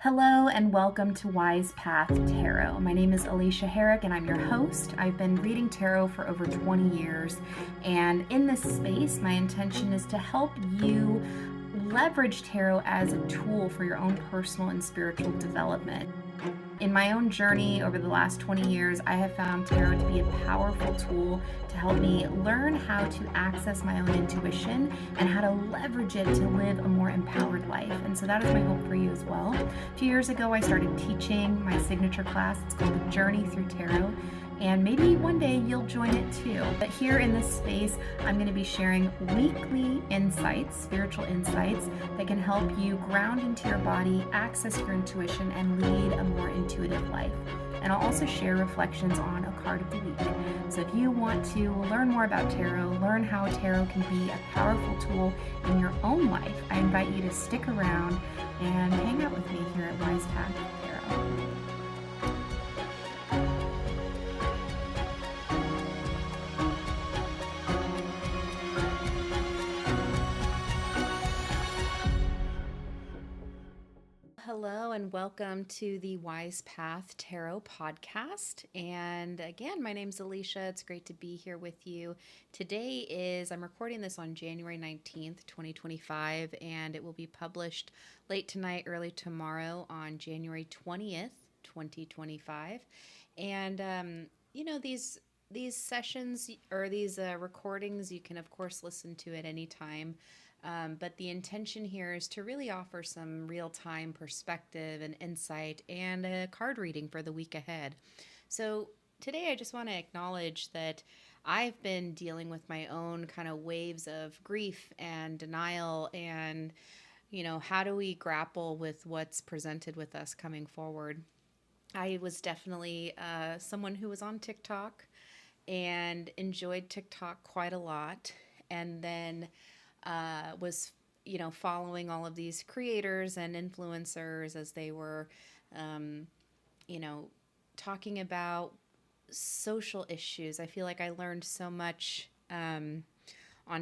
Hello and welcome to Wise Path Tarot. My name is Alisha Herrick and I'm your host. I've been reading tarot for over 20 years, and in this space, my intention is to help you leverage tarot as a tool for your own personal and spiritual development. In my own journey over the last 20 years, I have found tarot to be a powerful tool to help me learn how to access my own intuition and how to leverage it to live a more empowered life. And so that is my hope for you as well. A few years ago, I started teaching my signature class. It's called The Journey Through Tarot. And maybe one day you'll join it too. But here in this space, I'm going to be sharing weekly insights, spiritual insights that can help you ground into your body, access your intuition, and lead a more intuitive life. And I'll also share reflections on a card of the week. So if you want to learn more about tarot, learn how tarot can be a powerful tool in your own life, I invite you to stick around and hang out with me here at Wise Path Tarot. Hello and welcome to the Wise Path Tarot podcast. And again, my name's Alisha. It's great to be here with you. I'm recording this on January 19th, 2025, and it will be published late tonight, early tomorrow on January 20th, 2025. And, these sessions or these recordings, you can, of course, listen to at any time. But the intention here is to really offer some real-time perspective and insight and a card reading for the week ahead. So today I just want to acknowledge that I've been dealing with my own kind of waves of grief and denial and, how do we grapple with what's presented with us coming forward. I was definitely someone who was on TikTok and enjoyed TikTok quite a lot, and then was following all of these creators and influencers as they were you know talking about social issues. I feel like I learned so much on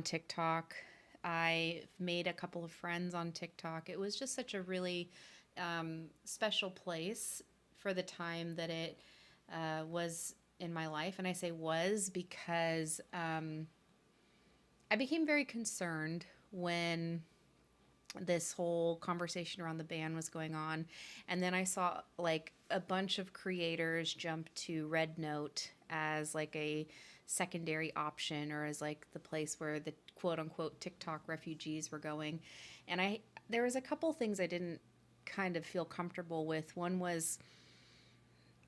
TikTok. I made a couple of friends on TikTok. It was just such a really special place for the time that it was in my life. And I say was because I became very concerned when this whole conversation around the ban was going on. And then I saw like a bunch of creators jump to Red Note as like a secondary option, or as like the place where the quote unquote TikTok refugees were going. And there was a couple things I didn't kind of feel comfortable with. One was,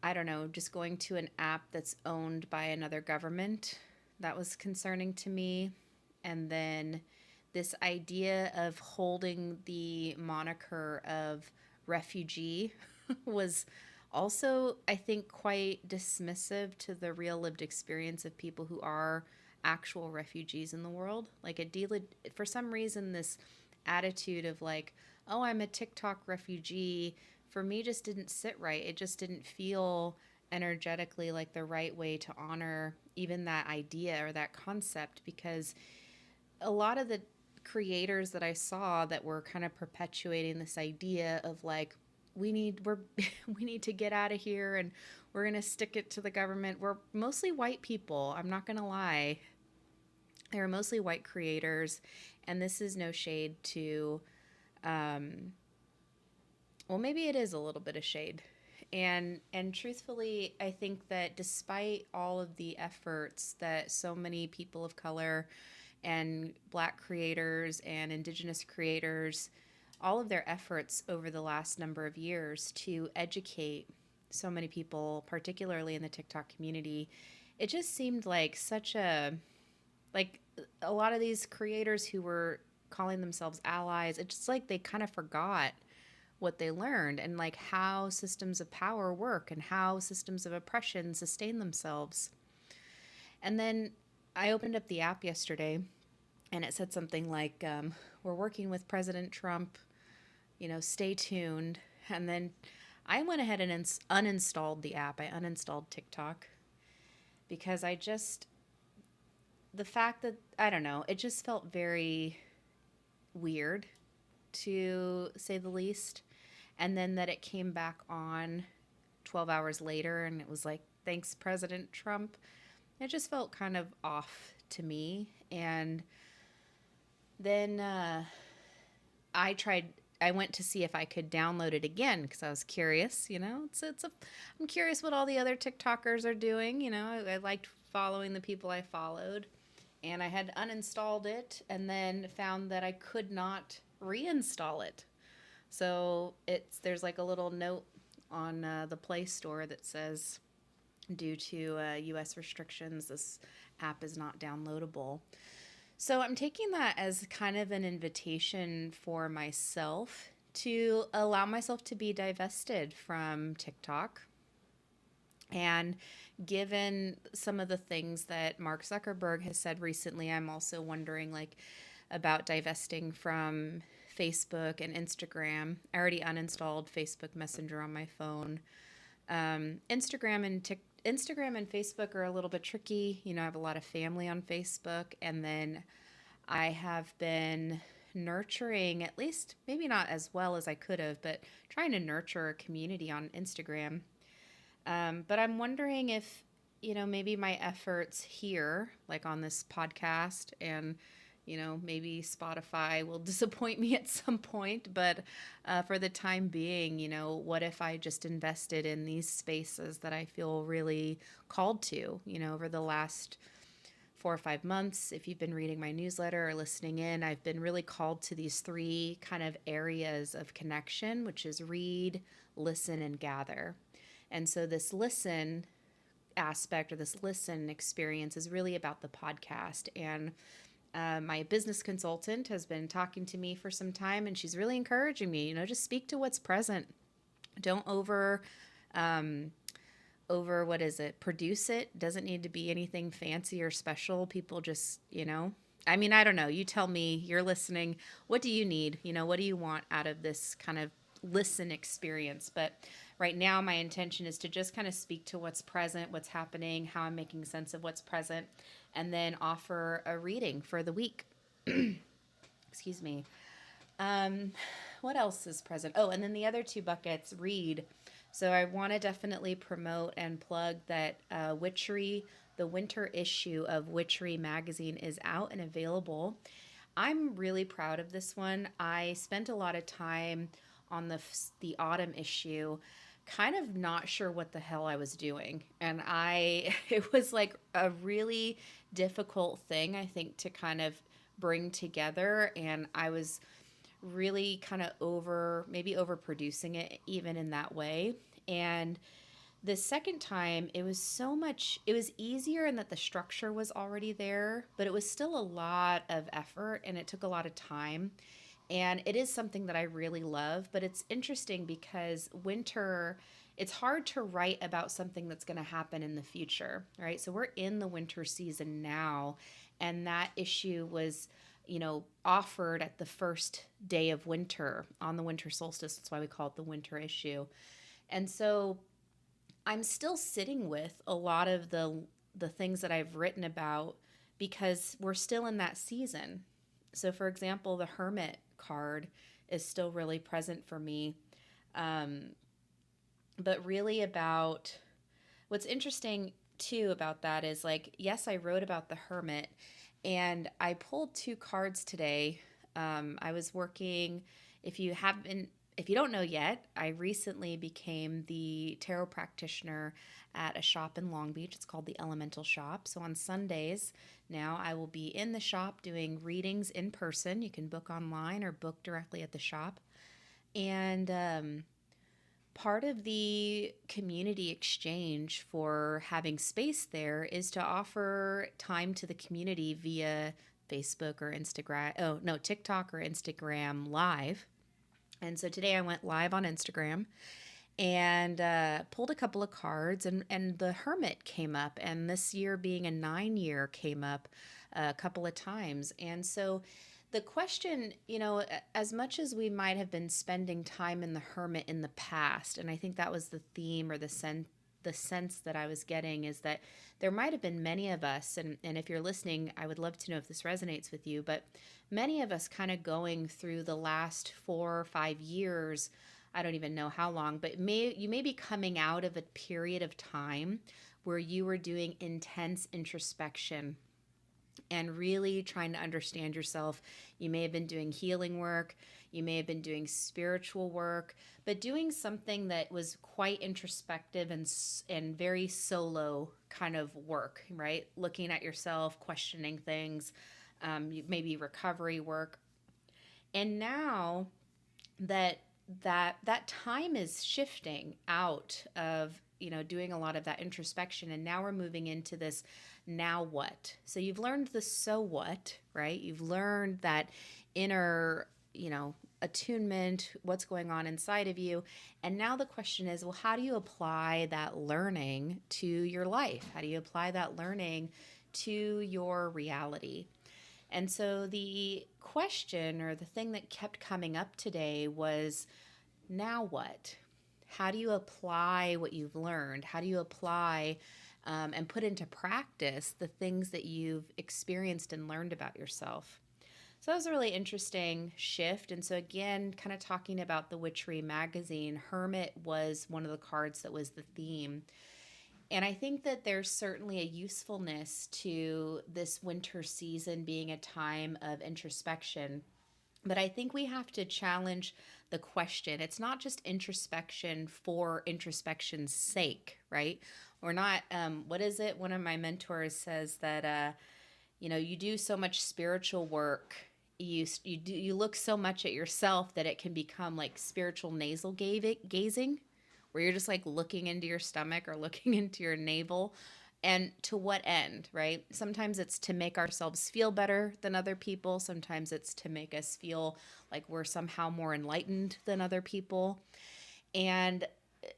I don't know, just going to an app that's owned by another government. That was concerning to me. And then this idea of holding the moniker of refugee was also, I think, quite dismissive to the real lived experience of people who are actual refugees in the world. Like for some reason, this attitude of like, oh, I'm a TikTok refugee, for me just didn't sit right. It just didn't feel energetically like the right way to honor even that idea or that concept, because a lot of the creators that I saw that were kind of perpetuating this idea of like, we need to get out of here and we're going to stick it to the government. We're mostly white people. I'm not going to lie. They were mostly white creators. And this is no shade to, maybe it is a little bit of shade. And truthfully, I think that despite all of the efforts that so many people of color and Black creators and Indigenous creators, all of their efforts over the last number of years to educate so many people, particularly in the TikTok community, it just seemed like like a lot of these creators who were calling themselves allies, it's just like they kind of forgot what they learned and like how systems of power work and how systems of oppression sustain themselves. And then I opened up the app yesterday and it said something like, we're working with President Trump, stay tuned. And then I went ahead and uninstalled the app. I uninstalled TikTok because the fact that, I don't know, it just felt very weird, to say the least. and then that it came back on 12 hours later and it was like, thanks, President Trump. It just felt kind of off to me. And then I tried. I went to see if I could download it again because I was curious. I'm curious what all the other TikTokers are doing. I liked following the people I followed, and I had uninstalled it, and then found that I could not reinstall it. So there's like a little note on the Play Store that says, due to U.S. restrictions, this app is not downloadable. So I'm taking that as kind of an invitation for myself to allow myself to be divested from TikTok. And given some of the things that Mark Zuckerberg has said recently, I'm also wondering about divesting from Facebook and Instagram. I already uninstalled Facebook Messenger on my phone. Instagram and Facebook are a little bit tricky. I have a lot of family on Facebook, and then I have been nurturing, at least maybe not as well as I could have, but trying to nurture a community on Instagram. But I'm wondering if, maybe my efforts here, like on this podcast, and maybe Spotify will disappoint me at some point, but for the time being, what if I just invested in these spaces that I feel really called to, over the last 4 or 5 months. If you've been reading my newsletter or listening in, I've been really called to these 3 kind of areas of connection, which is read, listen, and gather. And so this listen aspect, or this listen experience, is really about the podcast. And my business consultant has been talking to me for some time, and she's really encouraging me, just speak to what's present. Don't what is it? Produce it. Doesn't need to be anything fancy or special. People just, I don't know. You tell me, you're listening. What do you need? What do you want out of this kind of listen experience? But right now, my intention is to just kind of speak to what's present, what's happening, how I'm making sense of what's present, and then offer a reading for the week. Excuse me. What else is present? Oh, and then the other 2 buckets, read. So I want to definitely promote and plug that Witchery, the winter issue of Witchery Magazine, is out and available. I'm really proud of this one. I spent a lot of time on the autumn issue, kind of not sure what the hell I was doing. And it was like a really difficult thing, I think, to kind of bring together. And I was really kind of overproducing it even in that way. And the second time, it was easier in that the structure was already there, but it was still a lot of effort and it took a lot of time. And it is something that I really love, but it's interesting because winter, it's hard to write about something that's going to happen in the future, right? So we're in the winter season now, and that issue was offered at the first day of winter on the winter solstice. That's why we call it the winter issue. And so I'm still sitting with a lot of the things that I've written about because we're still in that season. So for example, the Hermit card is still really present for me. But really about what's interesting too about that is yes, I wrote about the Hermit, and I pulled 2 cards today. I was working, if you don't know yet, I recently became the tarot practitioner at a shop in Long Beach. It's called the Elemental Shop. So on Sundays now, I will be in the shop doing readings in person. You can book online or book directly at the shop. And part of the community exchange for having space there is to offer time to the community via Facebook or TikTok or Instagram Live. And so today I went live on Instagram and pulled a couple of cards, and the Hermit came up, and this year being a 9-year came up a couple of times. And so the question, as much as we might have been spending time in the Hermit in the past, and I think that was the theme or the sense that I was getting, is that there might have been many of us, and if you're listening, I would love to know if this resonates with you, but many of us kind of going through the last 4 or 5 years I don't even know how long, but you may be coming out of a period of time where you were doing intense introspection and really trying to understand yourself. You may have been doing healing work, you may have been doing spiritual work, but doing something that was quite introspective and very solo kind of work, right? Looking at yourself, questioning things, maybe recovery work. And now that that time is shifting out of, doing a lot of that introspection, and now we're moving into this now what. So you've learned the so what, right? You've learned that inner, attunement, what's going on inside of you. And now the question is, well, how do you apply that learning to your life? How do you apply that learning to your reality? And so the question, or the thing that kept coming up today, was now what? How do you apply what you've learned? How do you apply and put into practice the things that you've experienced and learned about yourself? So that was a really interesting shift. And so, again, kind of talking about the Witchery Magazine, Hermit was one of the cards that was the theme. And I think that there's certainly a usefulness to this winter season being a time of introspection. But I think we have to challenge the question. It's not just introspection for introspection's sake, right? We're not, what is it? One of my mentors says that, you do so much spiritual work. You look so much at yourself that it can become like spiritual nasal gazing, where you're just like looking into your stomach or looking into your navel. And to what end, right? Sometimes it's to make ourselves feel better than other people. Sometimes it's to make us feel like we're somehow more enlightened than other people. And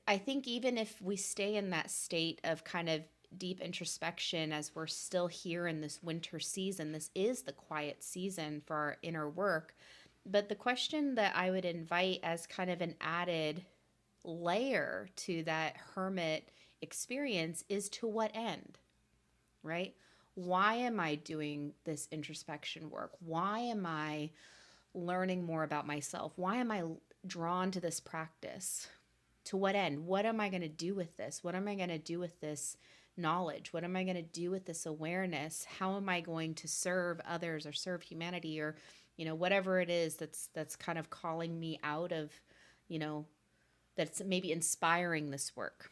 I think even if we stay in that state of kind of deep introspection as we're still here in this winter season, this is the quiet season for our inner work. But the question that I would invite as kind of an added layer to that hermit experience is, to what end, right? Why am I doing this introspection work? Why am I learning more about myself? Why am I drawn to this practice? To what end? What am I going to do with this? What am I going to do with this knowledge? What am I going to do with this awareness? How am I going to serve others or serve humanity, or whatever it is that's kind of calling me out of, that's maybe inspiring this work.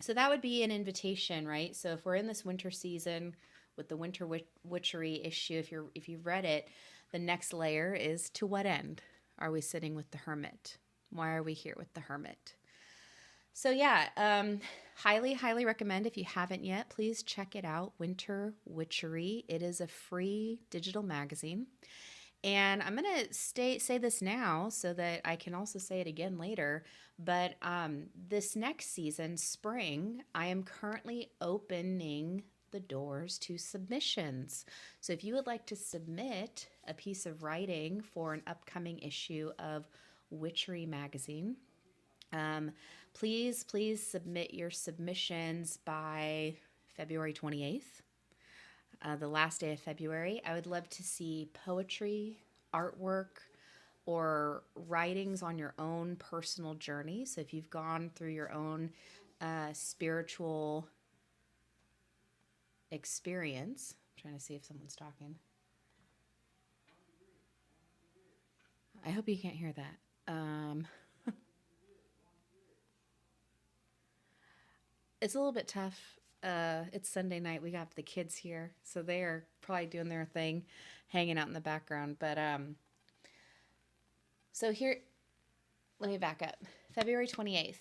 So that would be an invitation, right? So if we're in this winter season with the winter witchery issue, if you've read it, the next layer is, to what end are we sitting with the hermit? Why are we here with the hermit? So yeah, highly recommend, if you haven't yet, please check it out, Winter Witchery. It is a free digital magazine. And I'm going to say this now so that I can also say it again later. But this next season, spring, I am currently opening the doors to submissions. So if you would like to submit a piece of writing for an upcoming issue of Witchery Magazine, please submit your submissions by February 28th. The last day of February. I would love to see poetry, artwork, or writings on your own personal journey. So if you've gone through your own spiritual experience, I'm trying to see if someone's talking. I hope you can't hear that. It's a little bit tough. It's Sunday night. We got the kids here, so they are probably doing their thing, hanging out in the background. But so here, let me back up. February 28th,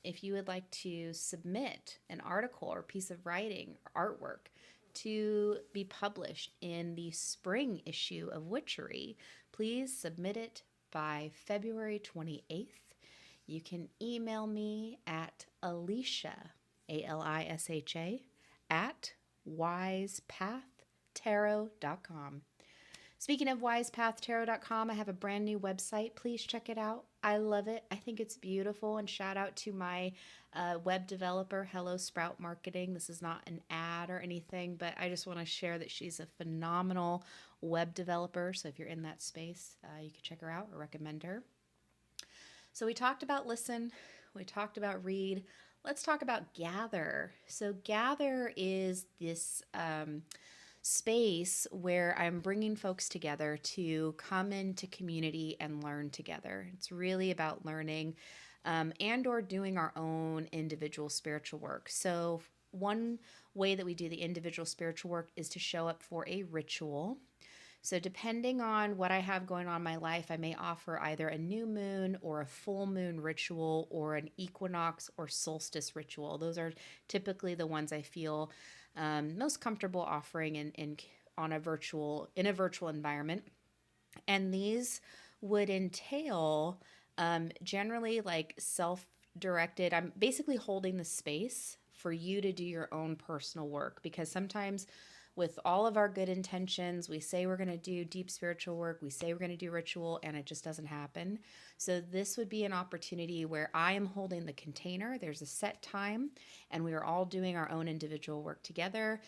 if you would like to submit an article or piece of writing or artwork to be published in the spring issue of Witchery, please submit it by February 28th. You can email me at Alisha, Alisha, at wisepathtarot.com. Speaking of wisepathtarot.com, I have a brand new website. Please check it out. I love it. I think it's beautiful. And shout out to my web developer, Hello Sprout Marketing. This is not an ad or anything, but I just want to share that she's a phenomenal web developer. So if you're in that space, you can check her out or recommend her. So we talked about listen, we talked about read. Let's talk about gather. So gather is this space where I'm bringing folks together to come into community and learn together. It's really about learning and or doing our own individual spiritual work. So one way that we do the individual spiritual work is to show up for a ritual. So, depending on what I have going on in my life, I may offer either a new moon or a full moon ritual or an equinox or solstice ritual. Those are typically the ones I feel most comfortable offering on a virtual environment. And these would entail generally like self-directed. I'm basically holding the space for you to do your own personal work, because sometimes with all of our good intentions, we say we're going to do deep spiritual work, we say we're going to do ritual, and it just doesn't happen. So this would be an opportunity where I am holding the container. There's a set time, and we are all doing our own individual work together.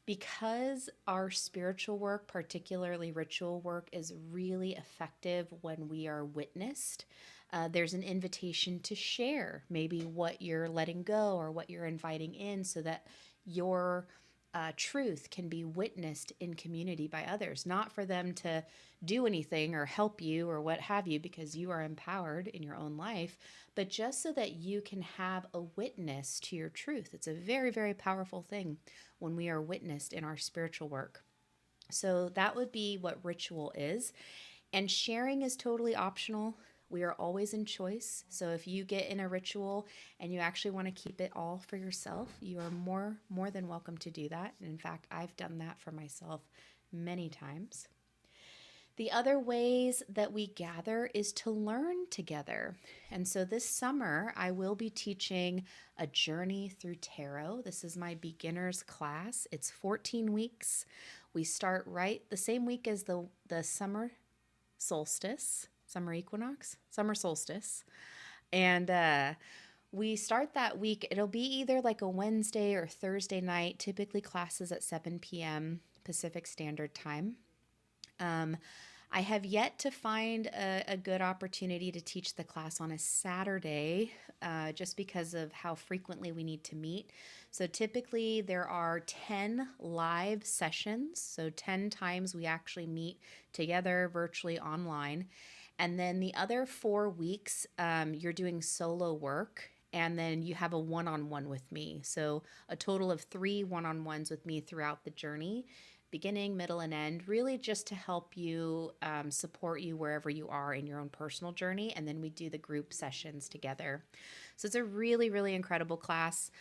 Because our spiritual work, particularly ritual work, is really effective when we are witnessed. There's an invitation to share maybe what you're letting go or what you're inviting in, so that your truth can be witnessed in community by others, not for them to do anything or help you or what have you, because you are empowered in your own life, but just so that you can have a witness to your truth. It's a very, very powerful thing when we are witnessed in our spiritual work. So that would be what ritual is. And sharing is totally optional. We are always in choice. So if you get in a ritual and you actually want to keep it all for yourself, you are more than welcome to do that. And in fact, I've done that for myself many times. The other ways that we gather is to learn together. And so this summer, I will be teaching a journey through tarot. This is my beginner's class. It's 14 weeks. We start right the same week as the summer solstice, summer equinox, summer solstice. And we start that week. It'll be either like a Wednesday or Thursday night, typically classes at 7 p.m. Pacific Standard Time. I have yet to find a good opportunity to teach the class on a Saturday, just because of how frequently we need to meet. So typically there are 10 live sessions, so 10 times we actually meet together virtually online. And then the other 4 weeks, you're doing solo work. And then you have a one-on-one with me. So a total of 3 one-on-ones with me throughout the journey, beginning, middle, and end, really just to help you, support you wherever you are in your own personal journey. And then we do the group sessions together. So it's a really, really incredible class.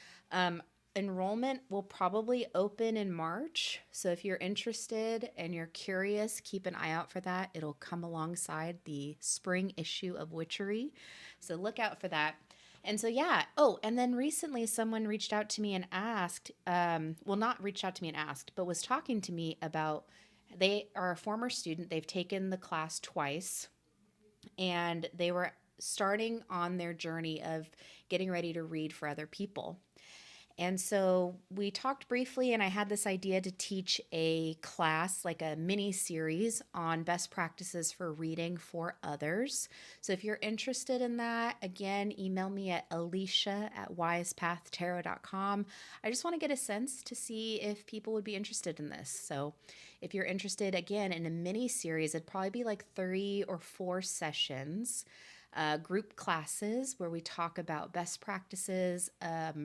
Enrollment will probably open in March. So if you're interested and you're curious, keep an eye out for that. It'll come alongside the spring issue of Witchery. So look out for that. And so, yeah. Oh, and then recently someone reached out to me and asked, well, not reached out to me and asked, but was talking to me about, they are a former student. They've taken the class twice, and they were starting on their journey of getting ready to read for other people. And so we talked briefly, and I had this idea to teach a class, like a mini series on best practices for reading for others. So if you're interested in that, again, email me at alisha@wisepathtarot.com. I just want to get a sense to see if people would be interested in this. So if you're interested, again, in a mini series, it'd probably be like 3 or 4 sessions. Group classes where we talk about best practices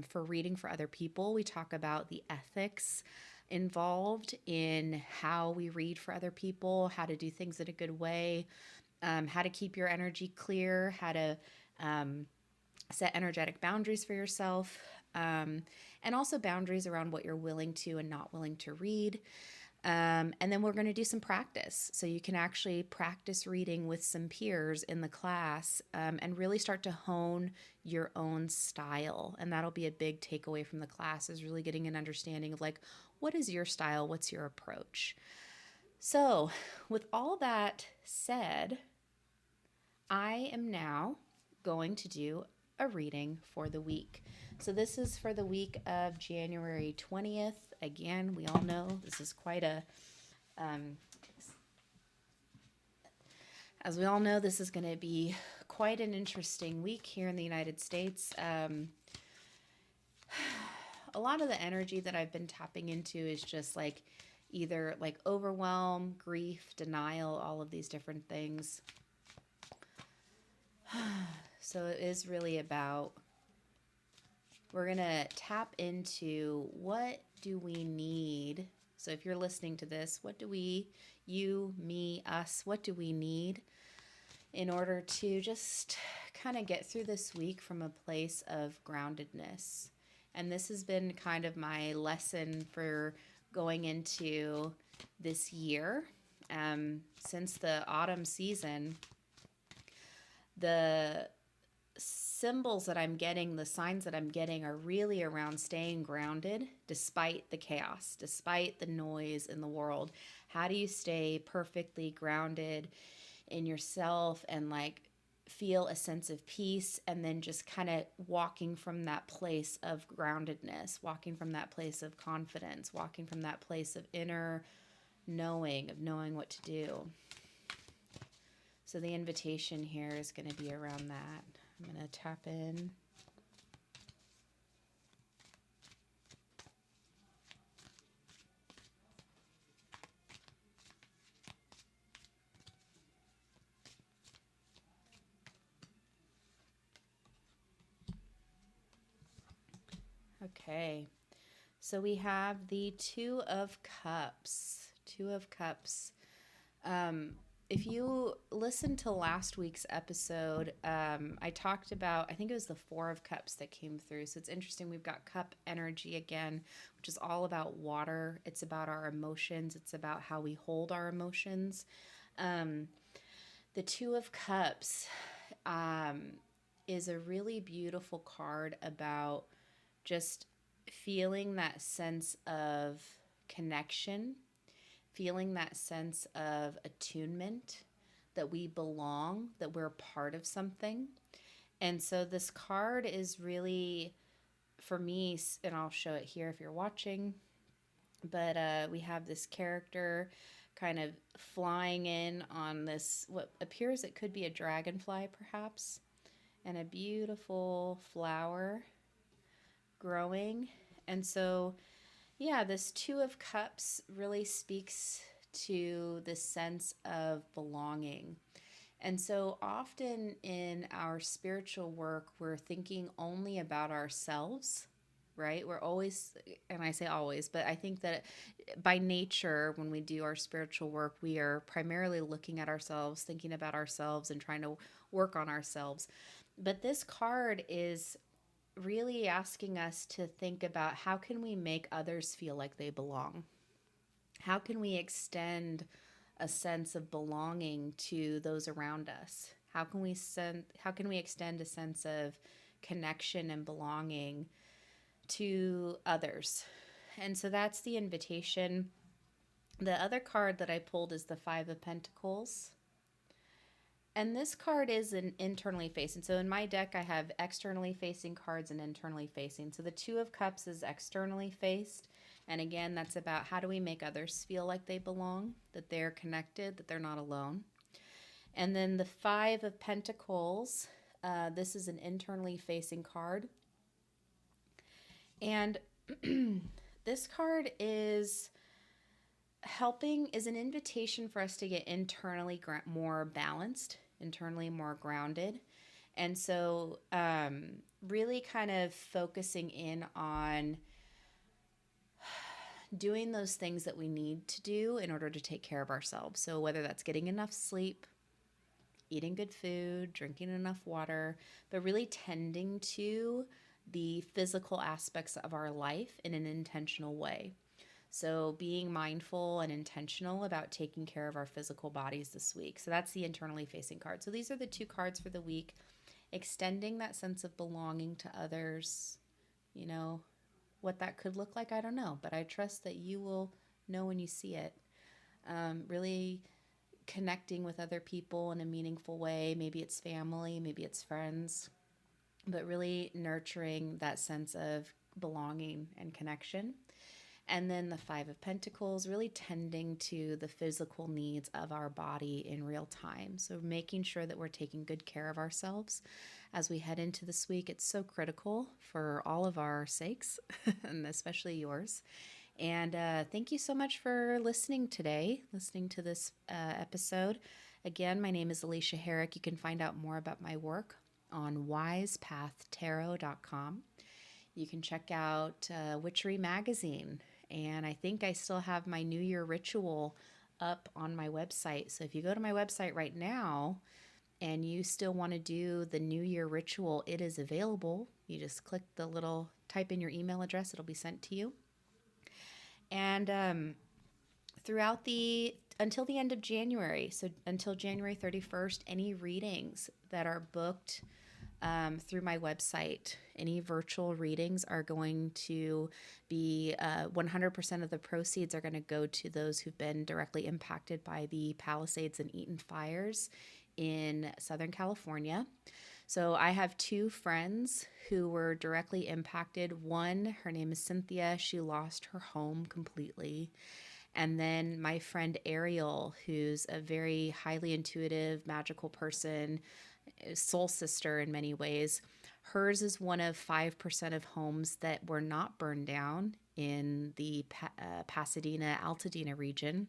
for reading for other people. We talk about the ethics involved in how we read for other people, how to do things in a good way, how to keep your energy clear, how to set energetic boundaries for yourself, and also boundaries around what you're willing to and not willing to read. And then we're going to do some practice. So you can actually practice reading with some peers in the class, and really start to hone your own style. And that'll be a big takeaway from the class, is really getting an understanding of like, what is your style? What's your approach? So with all that said, I am now going to do a reading for the week. So this is for the week of January 20th. Again, we all know this is quite a, as we all know, this is going to be quite an interesting week here in the United States. A lot of the energy that I've been tapping into is just like either like overwhelm, grief, denial, all of these different things. So it is really about, we're going to tap into what do we need. So if you're listening to this, what do we, you, me, us, what do we need in order to just kind of get through this week from a place of groundedness? And this has been kind of my lesson for going into this year. Since the autumn season, the symbols that I'm getting, the signs that I'm getting are really around staying grounded despite the chaos, despite the noise in the world. How do you stay perfectly grounded in yourself and like feel a sense of peace, and then just kind of walking from that place of groundedness, walking from that place of confidence, walking from that place of inner knowing, of knowing what to do. So the invitation here is going to be around that. I'm going to tap in. Okay, so we have the Two of Cups. Two of Cups. If you listened to last week's episode, I talked about, I think it was the Four of Cups that came through. So it's interesting. We've got cup energy again, which is all about water. It's about our emotions. It's about how we hold our emotions. The Two of Cups is a really beautiful card about just feeling that sense of connection, feeling that sense of attunement, that we belong, that we're part of something. And so this card is really, for me, and I'll show it here if you're watching, but we have this character kind of flying in on this, what appears it could be a dragonfly perhaps, and a beautiful flower growing. And so, yeah, this Two of Cups really speaks to this sense of belonging. And so often in our spiritual work, we're thinking only about ourselves, right? We're always, and I say always, but I think that by nature, when we do our spiritual work, we are primarily looking at ourselves, thinking about ourselves, and trying to work on ourselves. But this card is really asking us to think about, how can we make others feel like they belong? How can we extend a sense of belonging to those around us? How can we extend a sense of connection and belonging to others? And so that's the invitation. The other card that I pulled is the Five of Pentacles. And this card is an internally facing. So in my deck, I have externally facing cards and internally facing. So the Two of Cups is externally faced. And again, that's about how do we make others feel like they belong, that they're connected, that they're not alone. And then the Five of Pentacles, this is an internally facing card. And this card is an invitation for us to get internally more balanced, internally more grounded. And so really kind of focusing in on doing those things that we need to do in order to take care of ourselves. So whether that's getting enough sleep, eating good food, drinking enough water, but really tending to the physical aspects of our life in an intentional way. So being mindful and intentional about taking care of our physical bodies this week. So that's the internally facing card. So these are the two cards for the week. Extending that sense of belonging to others. You know, what that could look like, I don't know. But I trust that you will know when you see it. Really connecting with other people in a meaningful way. Maybe it's family, maybe it's friends. But really nurturing that sense of belonging and connection. And then the Five of Pentacles, really tending to the physical needs of our body in real time. So making sure that we're taking good care of ourselves as we head into this week. It's so critical for all of our sakes, and especially yours. And thank you so much for listening today, listening to this episode. Again, my name is Alisha Herrick. You can find out more about my work on wisepathtarot.com. You can check out Witchery Magazine. And I think I still have my New Year ritual up on my website. So if you go to my website right now and you still want to do the New Year ritual, it is available. You just click the little, type in your email address, it'll be sent to you. And throughout until the end of January, so until January 31st, any readings that are booked through my website, any virtual readings are going to be 100% of the proceeds are going to go to those who've been directly impacted by the Palisades and Eaton fires in Southern California. So I have two friends who were directly impacted. One, her name is Cynthia. She lost her home completely. And then my friend Ariel, who's a very highly intuitive, magical person, soul sister in many ways. Hers is one of 5% of homes that were not burned down in the Pasadena, Altadena region.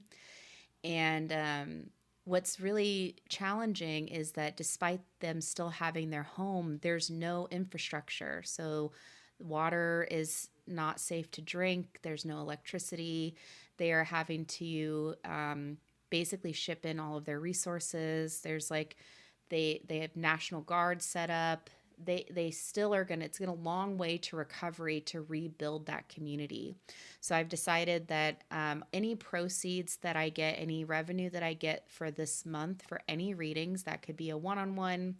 And what's really challenging is that despite them still having their home, there's no infrastructure. So water is not safe to drink. There's no electricity. They are having to basically ship in all of their resources. There's like, they have National Guard set up. They still are it's going a long way to recovery to rebuild that community. So I've decided that any proceeds that I get, any revenue that I get for this month for any readings, that could be a one-on-one,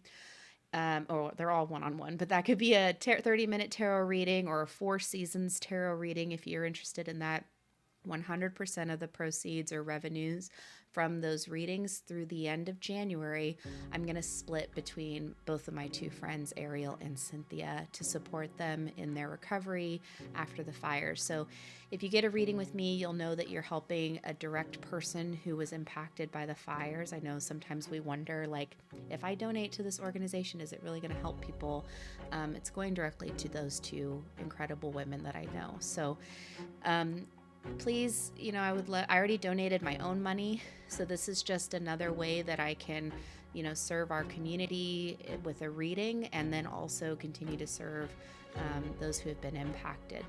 or they're all one-on-one, but that could be a 30-minute tarot reading or a 4 seasons tarot reading if you're interested in that. 100% of the proceeds or revenues from those readings through the end of January, I'm going to split between both of my two friends, Ariel and Cynthia, to support them in their recovery after the fire. So if you get a reading with me, you'll know that you're helping a direct person who was impacted by the fires. I know sometimes we wonder, like, if I donate to this organization, is it really going to help people? It's going directly to those two incredible women that I know. So, please, I already donated my own money. So this is just another way that I can, serve our community with a reading and then also continue to serve those who have been impacted.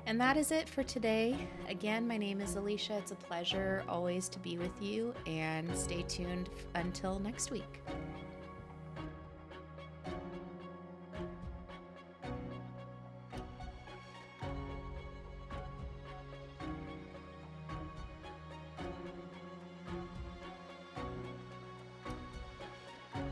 And that is it for today. Again, my name is Alisha. It's a pleasure always to be with you, and stay tuned until next week.